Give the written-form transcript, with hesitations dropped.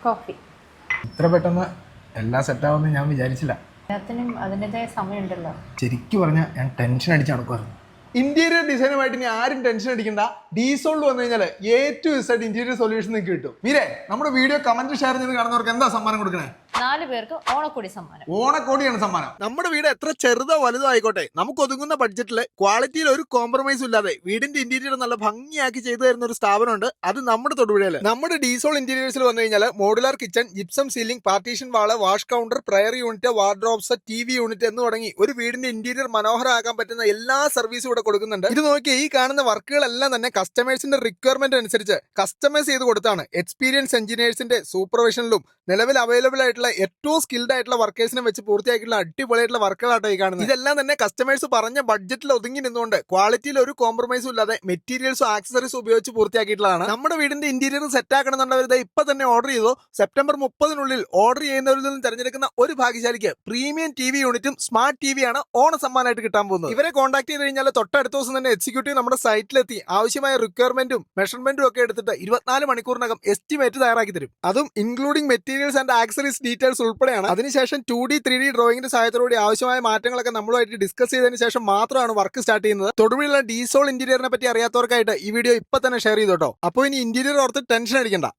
Coffee. ഇത്ര പെട്ടെന്ന് എല്ലാം സെറ്റാവുമെന്ന് ഞാൻ വിചാരിച്ചില്ല. എല്ലാത്തിനും അതിൻ്റെതായ സമയമുണ്ടല്ലോ. ശരിക്കും പറഞ്ഞാൽ ഞാൻ ടെൻഷൻ അടിച്ച് നടക്കുമായിരുന്നു. ഇന്റീരിയർ ഡിസൈനുമായിട്ട് ഇനി ആരും ടെൻഷൻ അടിക്കണ്ട. ഡീസോളിൽ വന്നു കഴിഞ്ഞാൽ A to Z interior solution നിങ്ങൾക്ക് കിട്ടും. മീരെ, നമ്മുടെ വീഡിയോ കമന്റ് ഷെയർ ചെയ്ത് കാണുന്നവർക്ക് എന്താ സമ്മാനം കൊടുക്കണേ? 4 പേർക്ക് ഓണക്കോടി സമ്മാനം. ഓണക്കോടിയാണ് സമ്മാനം. നമ്മുടെ വീട് എത്ര ചെറുതോ വലുതോ ആയിക്കോട്ടെ, നമുക്ക് ഒതുങ്ങുന്ന ബഡ്ജറ്റിൽ ക്വാളിറ്റിയിൽ ഒരു കോംപ്രമൈസും ഇല്ലാതെ വീടിന്റെ ഇന്റീരിയർ നല്ല ഭംഗിയാക്കി ചെയ്തു തരുന്ന ഒരു സ്ഥാപനമുണ്ട്. അത് നമ്മുടെ തൊടുപുഴയിൽ. നമ്മുടെ ഡീസോൾ ഇന്റീരിയേഴ്സിൽ വന്നു കഴിഞ്ഞാൽ modular kitchen, gypsum ceiling, partition wall, wash counter, prayer unit, wardrobes, TV unit എന്ന് തുടങ്ങി ഒരു വീടിന്റെ ഇന്റീരിയർ മനോഹരമാക്കാൻ പറ്റുന്ന എല്ലാ സർവീസും ഇവിടെ കൊടുക്കുന്നുണ്ട്. ഇത് നോക്കി ഈ കാണുന്ന വർക്കുകളെല്ലാം തന്നെ കസ്റ്റമേഴ്സിന്റെ റിക്വയർമെന്റ് അനുസരിച്ച് കസ്റ്റമൈസ് ചെയ്ത് കൊടുത്താണ് എക്സ്പീരിയൻസ് എഞ്ചിനീയേഴ്സിന്റെ സൂപ്പർവിഷനിലും നിലവിൽ അവൈലബിൾ ആയിട്ടുള്ള ഏറ്റവും സ്കിൽഡ് ആയിട്ടുള്ള വർക്കേഴ്സിനെ വെച്ച് പൂർത്തിയാക്കിയിട്ടുള്ള അടിപൊളിയായിട്ടുള്ള വർക്കുകളാട്ടോ ഈ കാണുന്നത്. ഇതെല്ലാം തന്നെ കസ്റ്റമേഴ്സ് പറഞ്ഞ ബഡ്ജറ്റിൽ ഒതുങ്ങി നിന്നുകൊണ്ട് ക്വാളിറ്റിയിൽ ഒരു കോംപ്രമൈസും ഇല്ലാതെ മെറ്റീരിയൽസും ആക്സസറീസും ഉപയോഗിച്ച് പൂർത്തിയാക്കിയിട്ടുള്ളതാണ്. നമ്മുടെ വീടിന്റെ ഇന്റീരിയർ സെറ്റ് ആക്കണമെന്നുള്ളവർ ഇപ്പൊ തന്നെ ഓർഡർ ചെയ്തോ. സെപ്റ്റംബർ 30 ഓർഡർ ചെയ്യുന്നവരിൽ നിന്നും തിരഞ്ഞെടുക്കുന്ന ഒരു ഭാഗ്യശാലിക്ക് പ്രീമിയം TV യൂണിറ്റും സ്മാർട്ട് TV ആണ് ഓണ സമ്മാനമായിട്ട് കിട്ടാൻ പോകുന്നത്. ഇവരെ കോൺടാക്ട് ചെയ്ത് കഴിഞ്ഞാൽ തൊട്ടടുത്ത ദിവസം തന്നെ എക്സിക്യൂട്ടീവ് നമ്മുടെ സൈറ്റിലെത്തി ആവശ്യമായ റിക്വയർമെന്റും മെഷർമെന്റും ഒക്കെ എടുത്തിട്ട് 24 മണിക്കൂറിനകം എസ്റ്റിമേറ്റ് തയ്യാറാക്കി തരും. അതും including materials and accessories details ഉൾപ്പെടെയാണ്. അതിനുശേഷം 2D 3D ഡ്രോയിങ്ങിന്റെ സഹായത്തോടെ ആവശ്യമായ മാറ്റങ്ങളൊക്കെ നമ്മളുമായിട്ട് ഡിസ്കസ് ചെയ്തതിനു ശേഷം മാത്രമാണ് വർക്ക് സ്റ്റാർട്ട് ചെയ്യുന്നത്. തൊടുപുഴയിലുള്ള ഡീസോൾ ഇന്റീരിയറിനെ പറ്റി അറിയാത്തവർക്കായിട്ട് ഈ വീഡിയോ ഇപ്പൊ തന്നെ ഷെയർ ചെയ്തോട്ടോ. അപ്പോൾ ഇനി ഇന്റീരിയർ ഓർത്ത് ടെൻഷൻ അടിക്കണ്ട.